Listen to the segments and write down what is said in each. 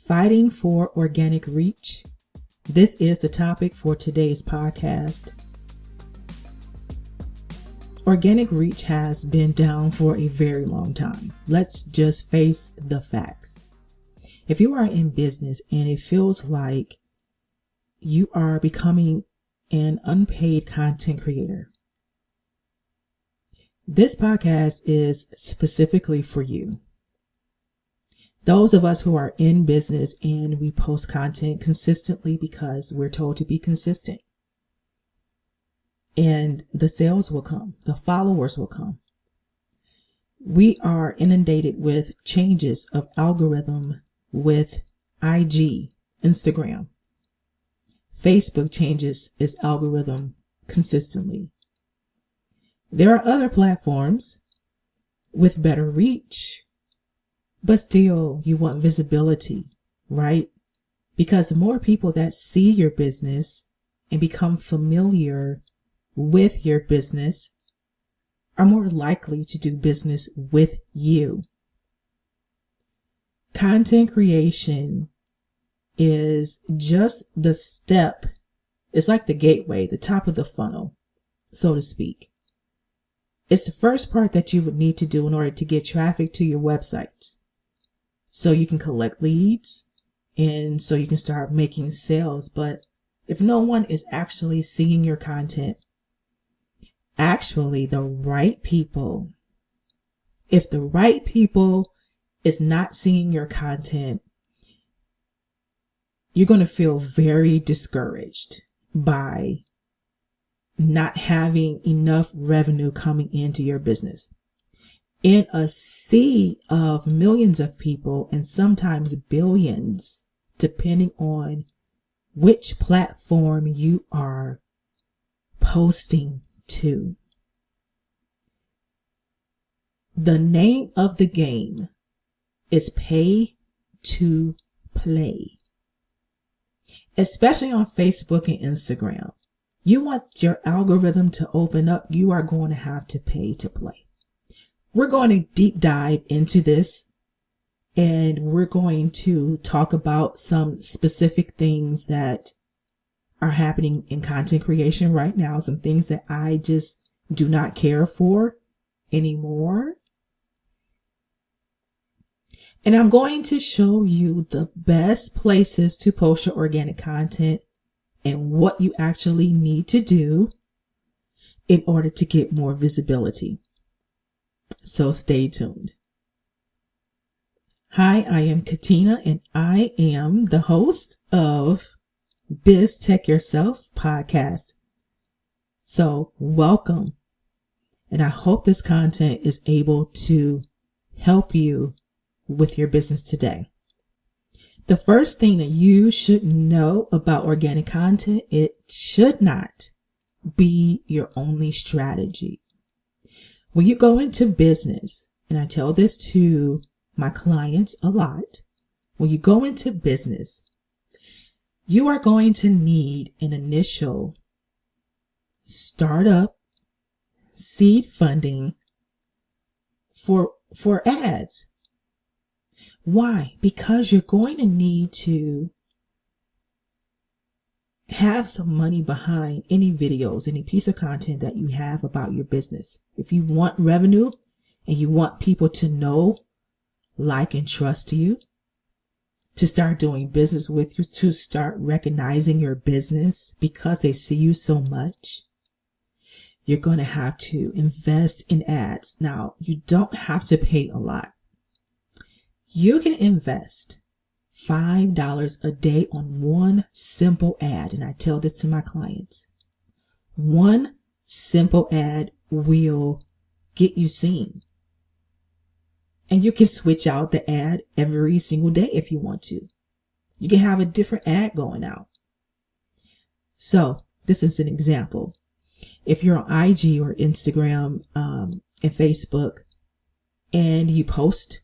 Fighting for organic reach. This is the topic for today's podcast. Organic reach has been down for a very long time. Let's just face the facts. If you are in business and it feels like you are becoming an unpaid content creator, this podcast is specifically for you. Those of us who are in business and we post content consistently because we're told to be consistent. And the sales will come, the followers will come. We are inundated with changes of algorithm with IG, Instagram. Facebook changes its algorithm consistently. There are other platforms with better reach, but still you want visibility, right? Because the more people that see your business and become familiar with your business are more likely to do business with you. Content creation is just the step. It's like the gateway, the top of the funnel, so to speak. It's the first part that you would need to do in order to get traffic to your websites, so you can collect leads and so you can start making sales. But if no one is actually seeing your content, actually the right people, if the right people is not seeing your content, you're going to feel very discouraged by not having enough revenue coming into your business. In a sea of millions of people and sometimes billions, depending on which platform you are posting to. The name of the game is pay to play, especially on Facebook and Instagram. You want your algorithm to open up, you are going to have to pay to play. We're going to deep dive into this, and we're going to talk about some specific things that are happening in content creation right now, some things that I just do not care for anymore. And I'm going to show you the best places to post your organic content and what you actually need to do in order to get more visibility. So stay tuned. Hi, I am Katina, and I am the host of BizTech Yourself podcast. So welcome. And I hope this content is able to help you with your business today. The first thing that you should know about organic content, it should not be your only strategy. When you go into business, and I tell this to my clients a lot, when you go into business, you are going to need an initial startup seed funding for ads. Why? Because you're going to need to have some money behind any videos, any piece of content that you have about your business. If you want revenue and you want people to know, like, and trust you, to start doing business with you, to start recognizing your business because they see you so much, you're going to have to invest in ads. Now, you don't have to pay a lot. You can invest $5 a day on one simple ad. And I tell this to my clients. One simple ad will get you seen. And you can switch out the ad every single day if you want to. You can have a different ad going out. So this is an example. If you're on IG or Instagram and Facebook and you post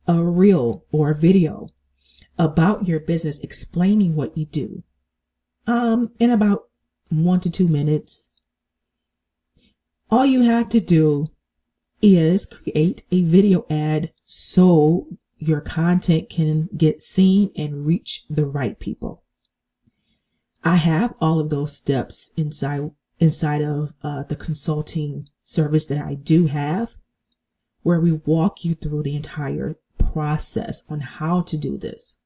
a reel or a video about your business explaining what you do in about 1 to 2 minutes, all you have to do is create a video ad so your content can get seen and reach the right people. I have all of those steps inside of the consulting service that I do have, where we walk you through the entire process on how to do this.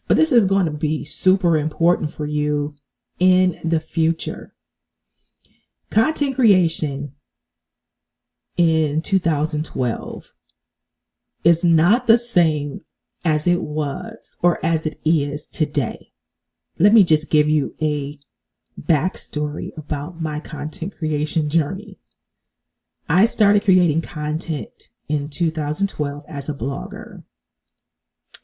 But this is going to be super important for you in the future. Content creation in 2012 is not the same as it was or as it is today. Let me just give you a backstory about my content creation journey. I started creating content in 2012 as a blogger.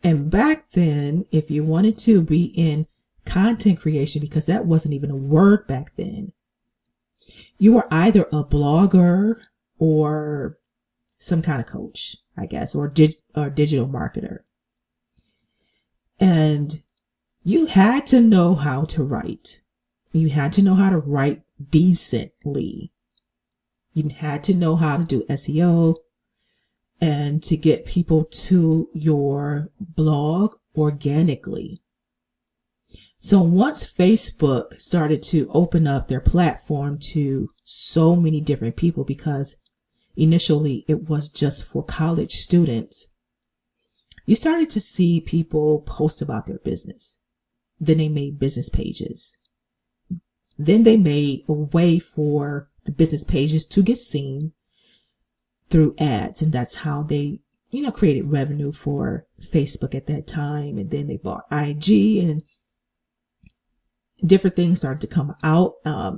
And back then, if you wanted to be in content creation, because that wasn't even a word back then, you were either a blogger or some kind of coach, I guess, or digital marketer. And you had to know how to write. You had to know how to write decently. You had to know how to do SEO and to get people to your blog organically. So once Facebook started to open up their platform to so many different people, because initially it was just for college students, you started to see people post about their business. Then they made business pages. Then they made a way for the business pages to get seen through ads. And that's how they, created revenue for Facebook at that time. And then they bought IG, and different things started to come out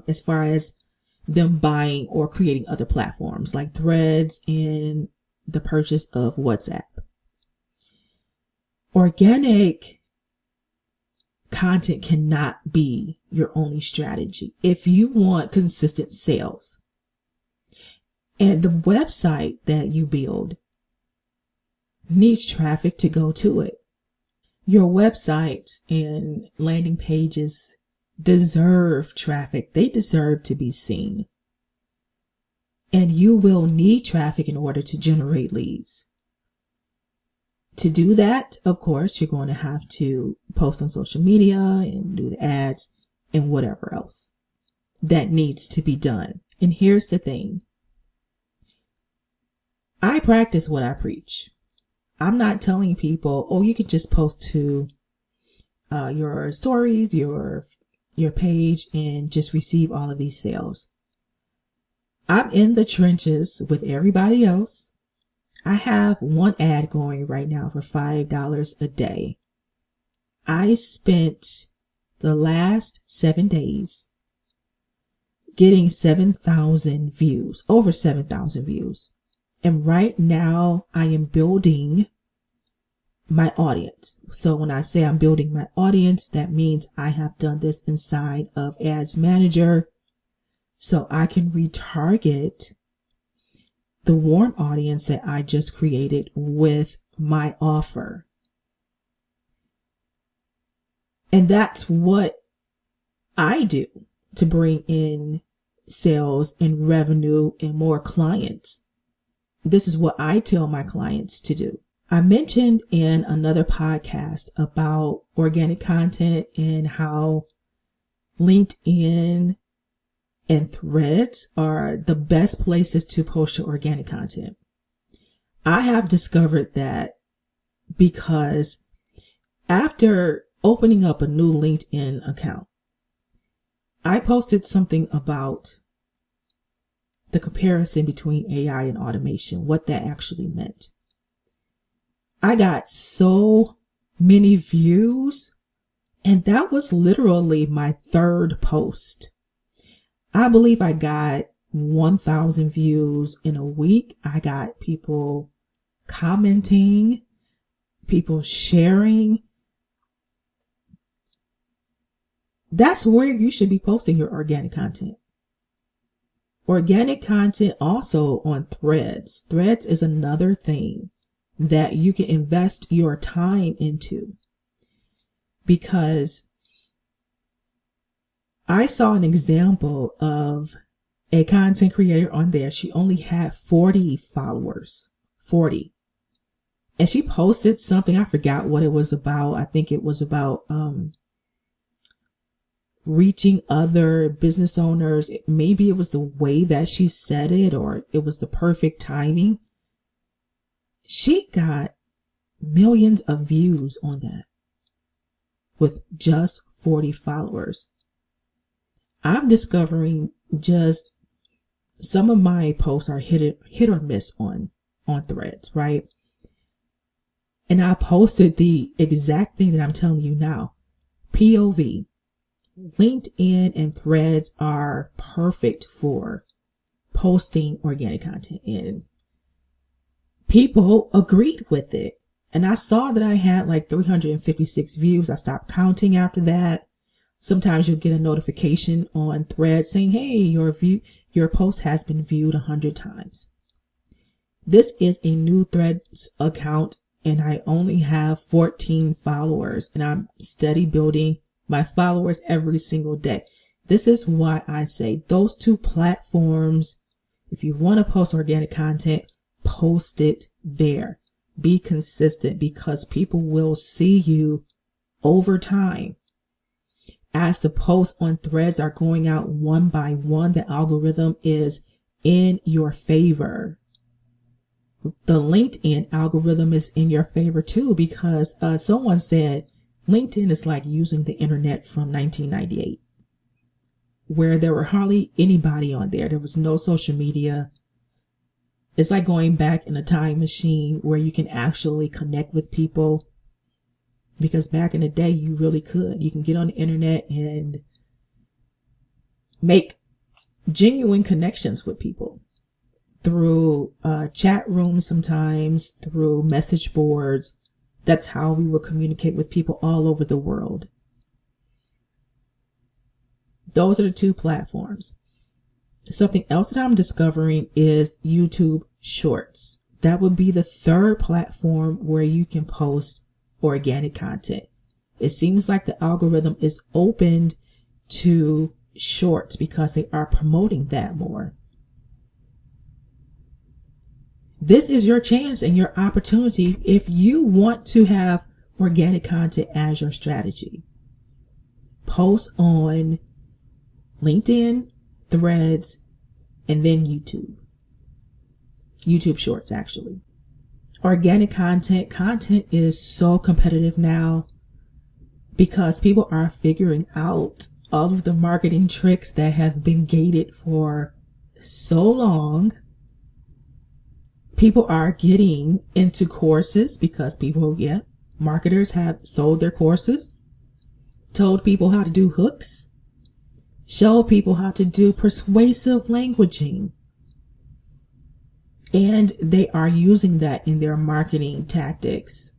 as far as them buying or creating other platforms like Threads and the purchase of WhatsApp. Organic content cannot be your only strategy if you want consistent sales. And the website that you build needs traffic to go to it. Your website and landing pages deserve traffic. They deserve to be seen. And you will need traffic in order to generate leads. To do that, of course, you're going to have to post on social media and do the ads and whatever else that needs to be done. And here's the thing. I practice what I preach. I'm not telling people, oh, you can just post to your stories, your page, and just receive all of these sales. I'm in the trenches with everybody else. I have one ad going right now for $5 a day. I spent the last 7 days getting 7,000 views, over 7,000 views. And right now I am building my audience. So when I say I'm building my audience, that means I have done this inside of Ads Manager so I can retarget the warm audience that I just created with my offer. And that's what I do to bring in sales and revenue and more clients. This is what I tell my clients to do. I mentioned in another podcast about organic content and how LinkedIn and Threads are the best places to post your organic content. I have discovered that because after opening up a new LinkedIn account, I posted something about the comparison between AI and automation, what that actually meant. I got so many views, and that was literally my third post. I believe I got 1,000 views in a week. I got people commenting, people sharing. That's where you should be posting your organic content. Organic content also on Threads. Threads is another thing that you can invest your time into, because I saw an example of a content creator on there. She only had 40 followers, 40. And she posted something, I forgot what it was about. I think it was about reaching other business owners. Maybe it was the way that she said it, or it was the perfect timing. She got millions of views on that with just 40 followers. I'm discovering just some of my posts are hit or miss on Threads, right? And I posted the exact thing that I'm telling you now. POV. LinkedIn and Threads are perfect for posting organic content, and people agreed with it. And I saw that I had like 356 views. I stopped counting after that. Sometimes you'll get a notification on Threads saying, hey, your post has been viewed 100 times. This is a new Threads account, and I only have 14 followers, and I'm steady building my followers every single day. This is why I say those two platforms, if you want to post organic content, post it there. Be consistent, because people will see you over time. As the posts on Threads are going out one by one, the algorithm is in your favor. The LinkedIn algorithm is in your favor too, because someone said LinkedIn is like using the internet from 1998, where there were hardly anybody on there. There was no social media. It's like going back in a time machine where you can actually connect with people, because back in the day you really could. You can get on the internet and make genuine connections with people through chat rooms, sometimes through message boards. That's how we will communicate with people all over the world. Those are the two platforms. Something else that I'm discovering is YouTube Shorts. That would be the third platform where you can post organic content. It seems like the algorithm is opened to shorts because they are promoting that more. This is your chance and your opportunity if you want to have organic content as your strategy. Post on LinkedIn, Threads, and then YouTube. YouTube Shorts, actually. Organic content is so competitive now because people are figuring out all of the marketing tricks that have been gated for so long. People are getting into courses because marketers have sold their courses, told people how to do hooks, showed people how to do persuasive languaging. And they are using that in their marketing tactics.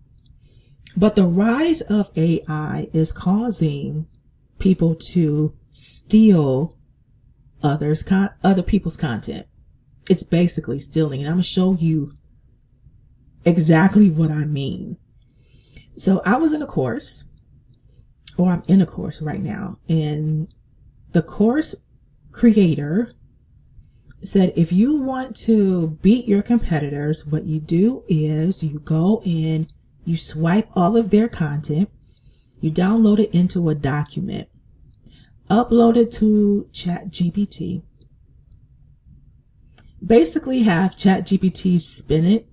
But the rise of AI is causing people to steal other people's content. It's basically stealing. And I'm going to show you exactly what I mean. So I was in a course, or I'm in a course right now, and the course creator said, if you want to beat your competitors, what you do is you go in, you swipe all of their content, you download it into a document, upload it to ChatGPT, basically have ChatGPT spin it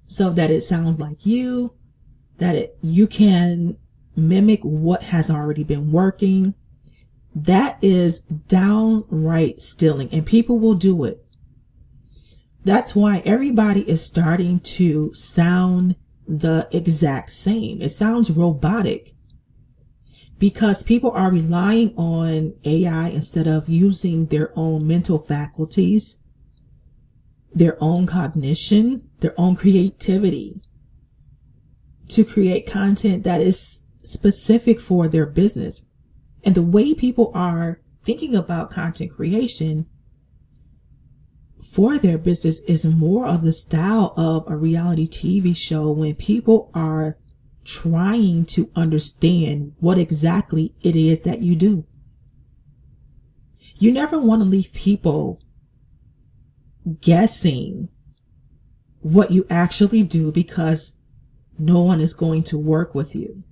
so that it sounds like you, you can mimic what has already been working. That is downright stealing, and people will do it. That's why everybody is starting to sound the exact same. It sounds robotic because people are relying on AI instead of using their own mental faculties, their own cognition, their own creativity to create content that is specific for their business. And the way people are thinking about content creation for their business is more of the style of a reality TV show, when people are trying to understand what exactly it is that you do. You never want to leave people guessing what you actually do, because no one is going to work with you.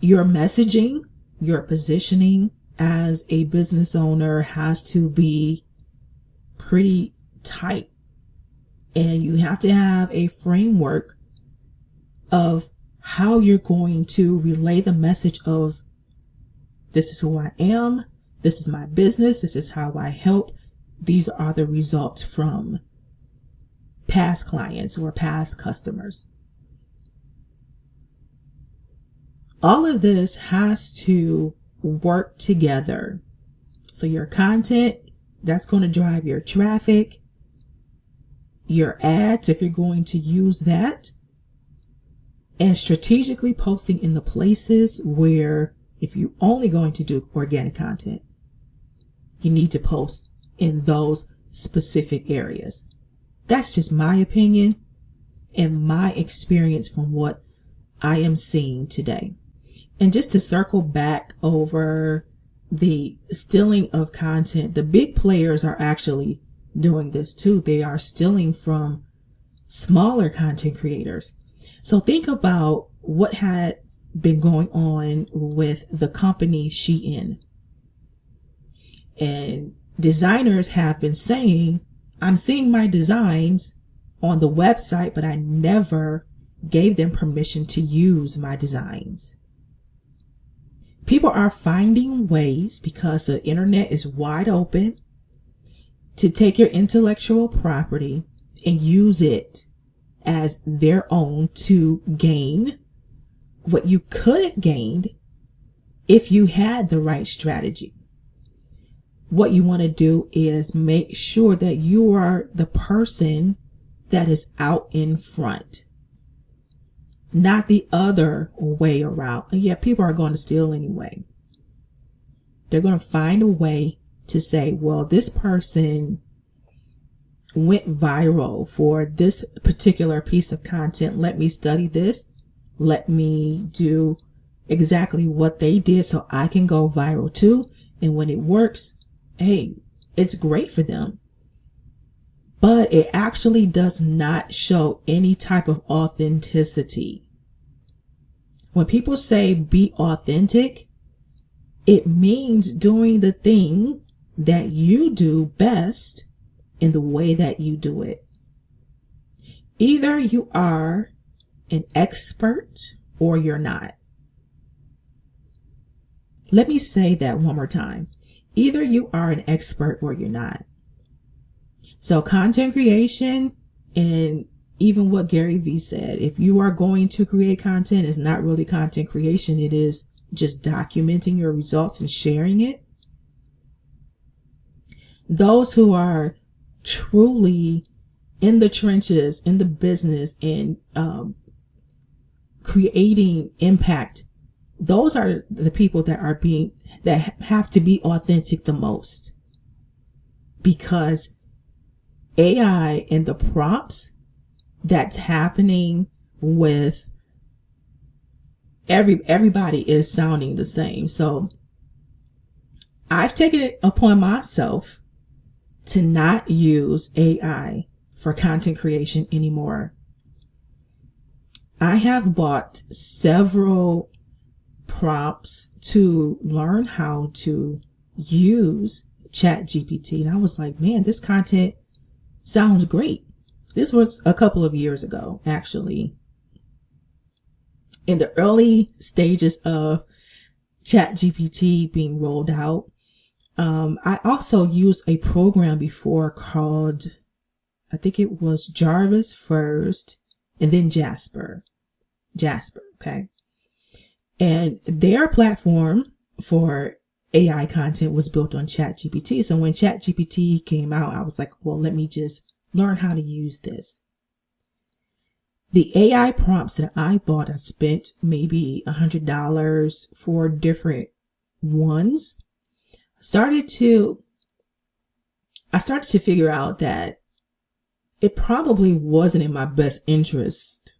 Your messaging, your positioning as a business owner has to be pretty tight. And you have to have a framework of how you're going to relay the message of, this is who I am, this is my business, this is how I help, these are the results from past clients or past customers. All of this has to work together. So your content, that's going to drive your traffic, your ads, if you're going to use that, and strategically posting in the places where, if you're only going to do organic content, you need to post in those specific areas. That's just my opinion and my experience from what I am seeing today. And just to circle back over the stealing of content, the big players are actually doing this too. They are stealing from smaller content creators. So think about what had been going on with the company Shein. And designers have been saying, I'm seeing my designs on the website, but I never gave them permission to use my designs. People are finding ways, because the internet is wide open, to take your intellectual property and use it as their own to gain what you could have gained if you had the right strategy. What you want to do is make sure that you are the person that is out in front, not the other way around. And yeah, people are going to steal anyway. They're going to find a way to say, well, this person went viral for this particular piece of content. Let me study this. Let me do exactly what they did so I can go viral too. And when it works, hey, it's great for them. But it actually does not show any type of authenticity. When people say be authentic, it means doing the thing that you do best in the way that you do it. Either you are an expert or you're not. Let me say that one more time. Either you are an expert or you're not. So content creation, and even what Gary Vee said, if you are going to create content, it's not really content creation. It is just documenting your results and sharing it. Those who are truly in the trenches, in the business, and creating impact, those are the people that have to be authentic the most, because AI and the prompts that's happening with everybody is sounding the same. So I've taken it upon myself to not use AI for content creation anymore. I have bought several prompts to learn how to use ChatGPT, and I was like, man, this content sounds great. This was a couple of years ago, actually, in the early stages of ChatGPT being rolled out. I also used a program before called, I think it was Jarvis first and then Jasper. Okay. And their platform for AI content was built on ChatGPT. So when ChatGPT came out, I was like, well, let me just learn how to use this. The AI prompts that I bought, I spent maybe $100 for different ones. I started to figure out that it probably wasn't in my best interest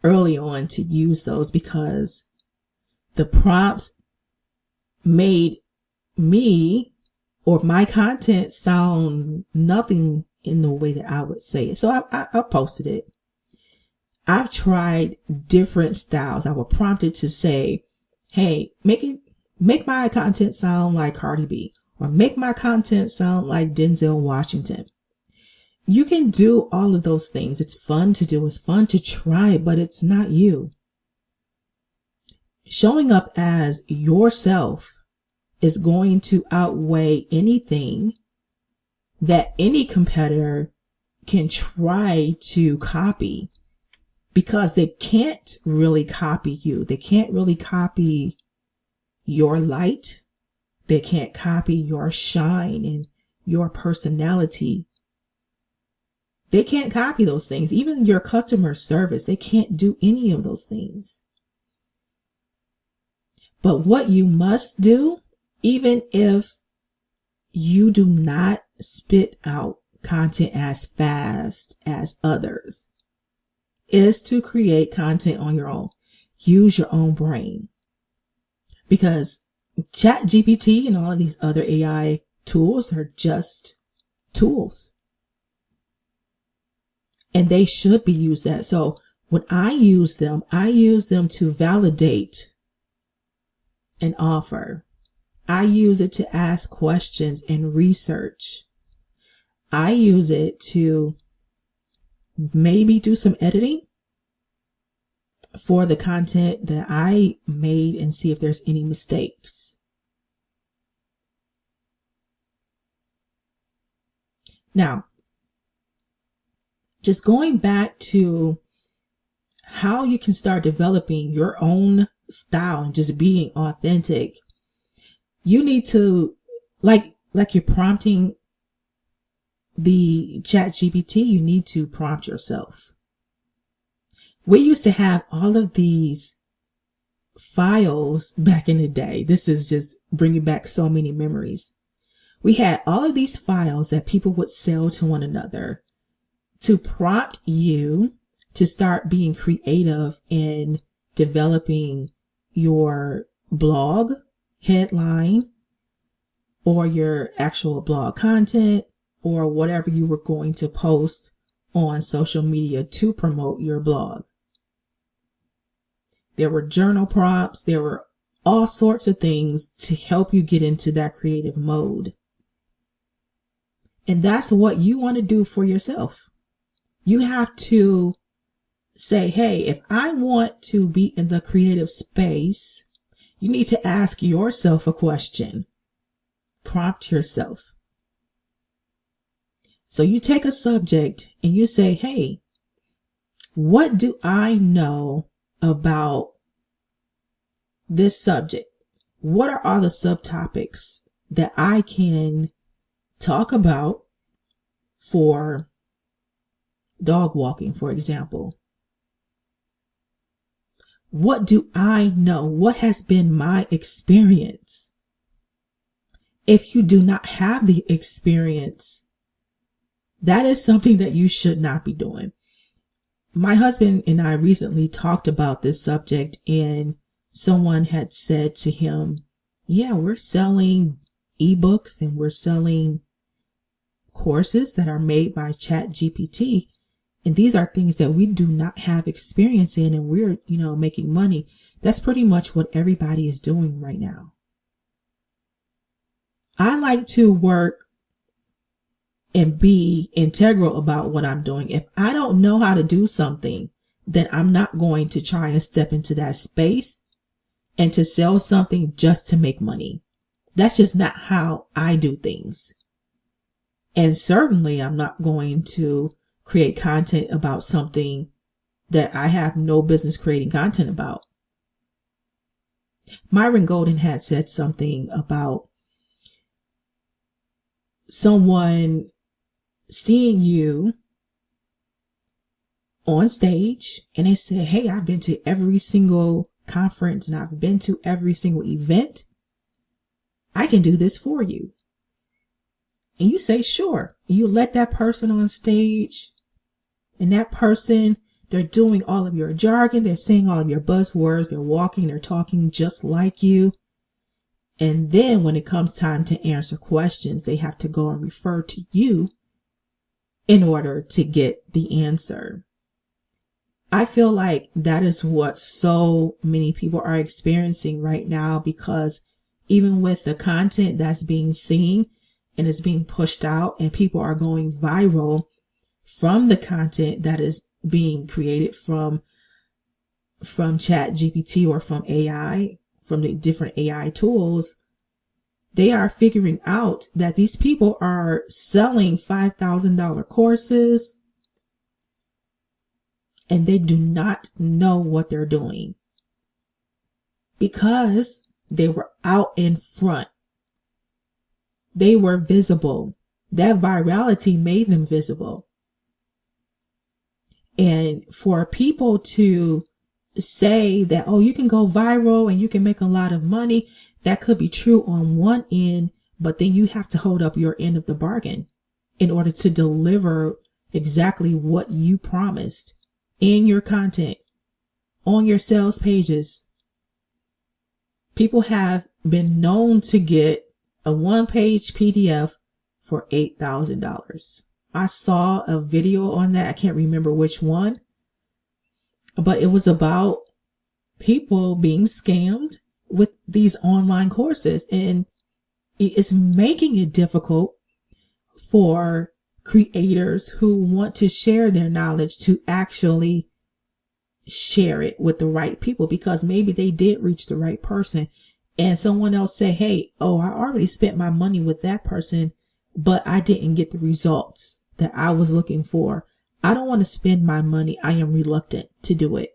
early on to use those, because the prompts made me or my content sound nothing in the way that I would say it. So I posted it. I've tried different styles. I was prompted to say, hey, make my content sound like Cardi B, or make my content sound like Denzel Washington. You can do all of those things. It's fun to do. It's fun to try, but it's not you. Showing up as yourself is going to outweigh anything that any competitor can try to copy, because they can't really copy you. They can't really copy your light. They can't copy your shine and your personality. They can't copy those things. Even your customer service, they can't do any of those things. But what you must do, even if you do not spit out content as fast as others, is to create content on your own. Use your own brain. Because ChatGPT and all of these other AI tools are just tools. And they should be used that. So when I use them to validate an offer. I use it to ask questions and research. I use it to maybe do some editing for the content that I made and see if there's any mistakes. Now, just going back to how you can start developing your own style and just being authentic, you need to, like you're prompting the ChatGPT, you need to prompt yourself. We used to have all of these files back in the day. This is just bringing back so many memories. We had all of these files that people would sell to one another to prompt you to start being creative in developing your blog headline or your actual blog content or whatever you were going to post on social media to promote your blog. There were journal prompts. There were all sorts of things to help you get into that creative mode. And that's what you want to do for yourself. You have to say, hey, if I want to be in the creative space, you need to ask yourself a question. Prompt yourself. So you take a subject and you say, hey, what do I know about this subject? What are all the subtopics that I can talk about for dog walking, for example? What do I know? What has been my experience? If you do not have the experience, that is something that you should not be doing. My husband and I recently talked about this subject, and someone had said to him, yeah, we're selling ebooks and we're selling courses that are made by ChatGPT. And these are things that we do not have experience in, and we're, making money. That's pretty much what everybody is doing right now. I like to work and be integral about what I'm doing. If I don't know how to do something, then I'm not going to try and step into that space and to sell something just to make money. That's just not how I do things. And certainly I'm not going to create content about something that I have no business creating content about. Myron Golden had said something about someone seeing you on stage and they said, hey, I've been to every single conference and I've been to every single event. I can do this for you. And you say, sure. You let that person on stage, and that person, they're doing all of your jargon. They're saying all of your buzzwords. They're walking, they're talking just like you. And then when it comes time to answer questions, they have to go and refer to you in order to get the answer. I feel like that is what so many people are experiencing right now, because even with the content that's being seen and is being pushed out and people are going viral from the content that is being created from Chat GPT or from AI, from the different AI tools, they are figuring out that these people are selling $5,000 courses and they do not know what they're doing because they were out in front. They were visible. That virality made them visible. And for people to say that, oh, you can go viral and you can make a lot of money, that could be true on one end, but then you have to hold up your end of the bargain in order to deliver exactly what you promised in your content, on your sales pages. People have been known to get a one-page PDF for $8,000. I saw a video on that. I can't remember which one, but it was about people being scammed with these online courses, and it's making it difficult for creators who want to share their knowledge to actually share it with the right people, because maybe they did reach the right person and someone else say, hey, oh, I already spent my money with that person, but I didn't get the results that I was looking for. I don't want to spend my money. I am reluctant to do it.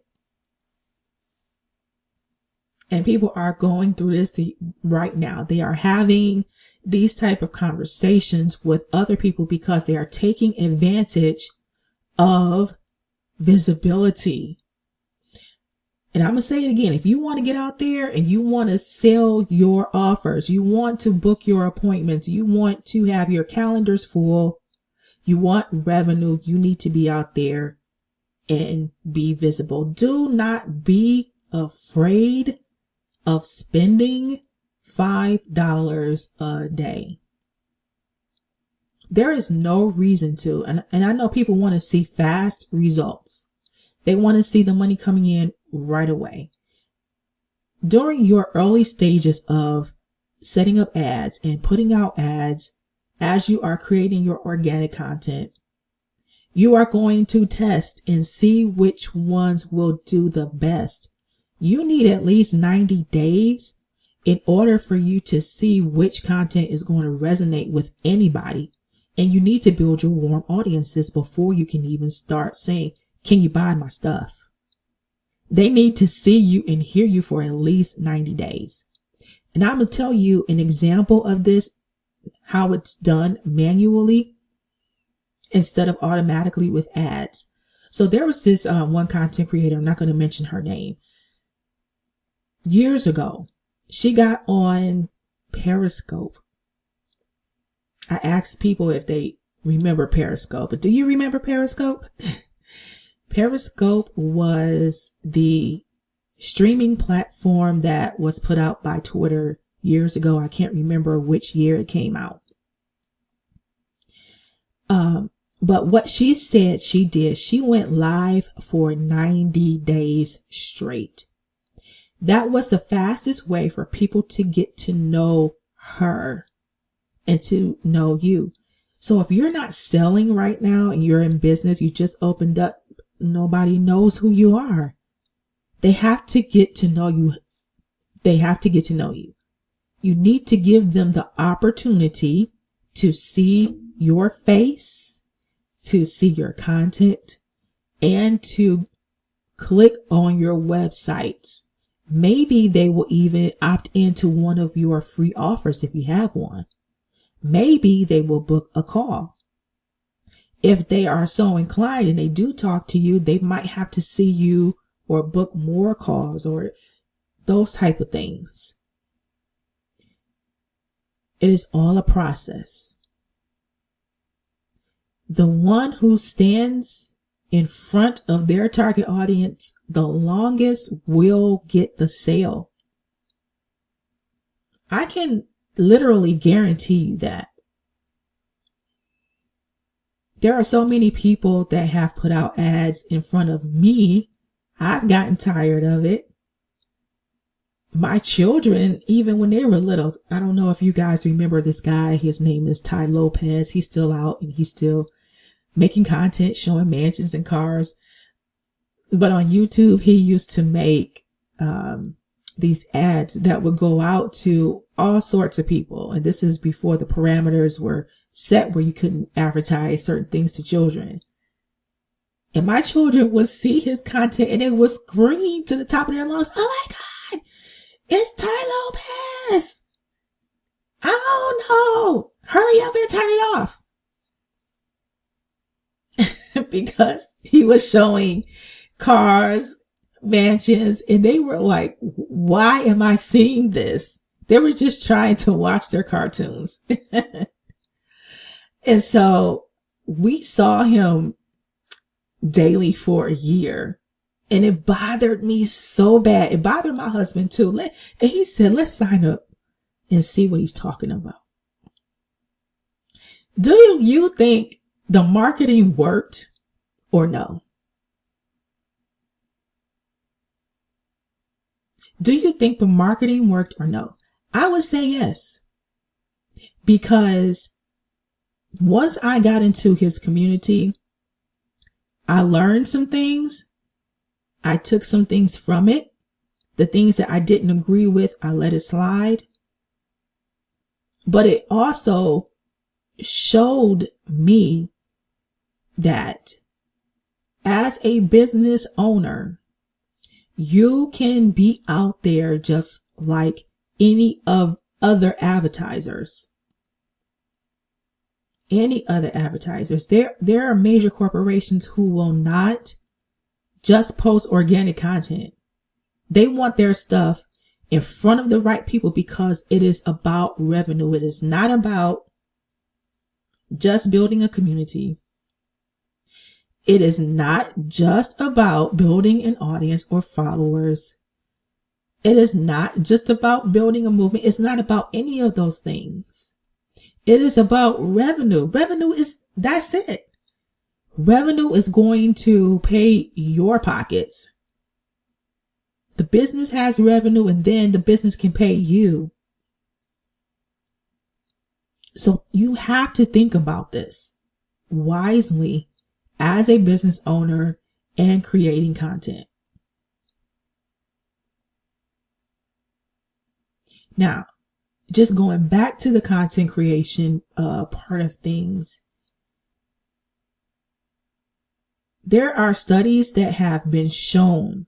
And people are going through this right now. They are having these type of conversations with other people because they are taking advantage of visibility. And I'm going to say it again. If you want to get out there and you want to sell your offers, you want to book your appointments, you want to have your calendars full, you want revenue, you need to be out there and be visible. Do not be afraid of spending $5 a day. There is no reason to, and I know people want to see fast results. They want to see the money coming in right away. During your early stages of setting up ads and putting out ads, as you are creating your organic content, you are going to test and see which ones will do the best. You need at least 90 days in order for you to see which content is going to resonate with anybody. And you need to build your warm audiences before you can even start saying, can you buy my stuff? They need to see you and hear you for at least 90 days. And I'm going to tell you an example of this, how it's done manually instead of automatically with ads. So there was this one content creator, I'm not going to mention her name. Years ago, she got on Periscope. I asked people if they remember Periscope, but do you remember Periscope? Periscope was the streaming platform that was put out by Twitter years ago. I can't remember which year it came out. But what she said she did, she went live for 90 days straight. That was the fastest way for people to get to know her and to know you. So if you're not selling right now and you're in business, you just opened up, nobody knows who you are. They have to get to know you. They have to get to know you. You need to give them the opportunity to see your face, to see your content, and to click on your websites. Maybe they will even opt into one of your free offers if you have one. Maybe they will book a call. If they are so inclined and they do talk to you, they might have to see you or book more calls or those type of things. It is all a process. The one who stands in front of their target audience the longest will get the sale. I can literally guarantee you that. There are so many people that have put out ads in front of me I've gotten tired of it. My children, even when they were little, I don't know if you guys remember this guy. His name is Ty Lopez. He's still out and he's still making content, showing mansions and cars. But on YouTube, he used to make these ads that would go out to all sorts of people. And this is before the parameters were set where you couldn't advertise certain things to children. And my children would see his content and they would scream to the top of their lungs, "Oh my God, it's Ty Lopez. Oh no, hurry up and turn it off." Because he was showing cars, mansions, and they were like, why am I seeing this? They were just trying to watch their cartoons. And so we saw him daily for a year, and it bothered me so bad. It bothered my husband too. And he said, let's sign up and see what he's talking about. Do you think the marketing worked or no? Do you think the marketing worked or no? I would say yes. Because once I got into his community, I learned some things. I took some things from it. The things that I didn't agree with, I let it slide. But it also showed me that as a business owner, you can be out there just like any of other advertisers. Any other advertisers. There are major corporations who will not just post organic content. They want their stuff in front of the right people because it is about revenue. It is not about just building a community. It is not just about building an audience or followers. It is not just about building a movement. It's not about any of those things. It is about revenue. That's it. Revenue is going to pay your pockets. The business has revenue and then the business can pay you. So you have to think about this wisely as a business owner and creating content. Now, just going back to the content creation part of things, there are studies that have been shown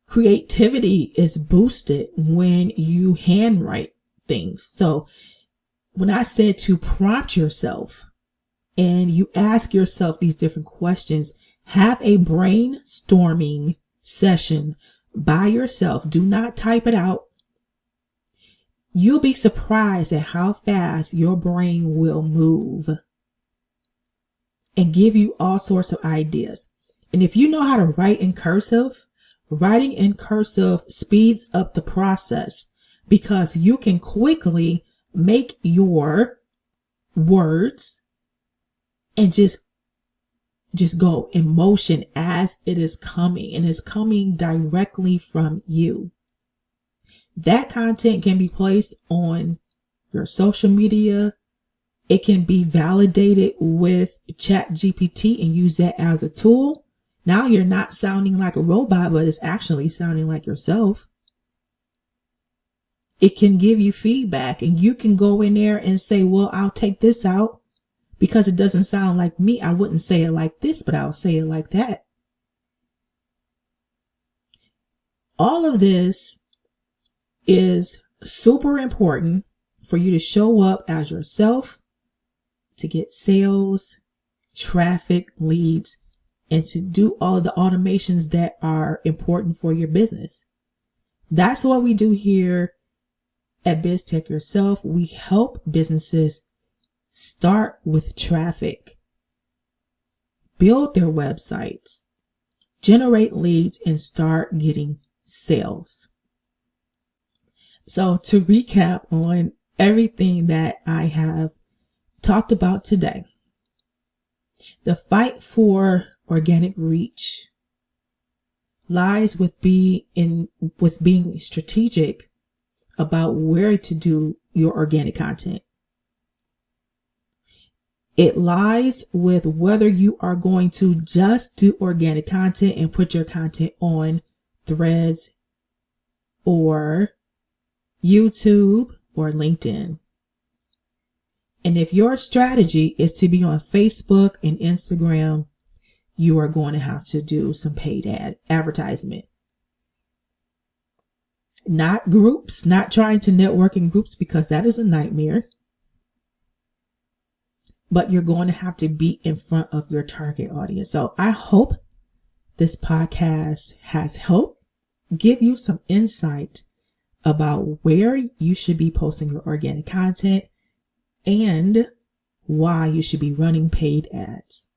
creativity is boosted when you handwrite things. So when I said to prompt yourself and you ask yourself these different questions, have a brainstorming session by yourself. Do not type it out. You'll be surprised at how fast your brain will move and give you all sorts of ideas. And if you know how to write in cursive, writing in cursive speeds up the process because you can quickly make your words and just go in motion as it is coming, and it's coming directly from you. That content can be placed on your social media. It can be validated with ChatGPT and use that as a tool. Now you're not sounding like a robot, but it's actually sounding like yourself. It can give you feedback and you can go in there and say, well, I'll take this out because it doesn't sound like me. I wouldn't say it like this, but I'll say it like that. All of this is super important for you to show up as yourself, to get sales, traffic, leads, and to do all of the automations that are important for your business. That's what we do here at BizTech Yourself. We help businesses start with traffic, build their websites, generate leads, and start getting sales. So to recap on everything that I have talked about today, the fight for organic reach lies with being strategic about where to do your organic content. It lies with whether you are going to just do organic content and put your content on Threads or YouTube or LinkedIn. And if your strategy is to be on Facebook and Instagram, you are going to have to do some paid advertisement. Not groups, not trying to network in groups, because that is a nightmare. But you're going to have to be in front of your target audience. So I hope this podcast has helped give you some insight about where you should be posting your organic content and why you should be running paid ads.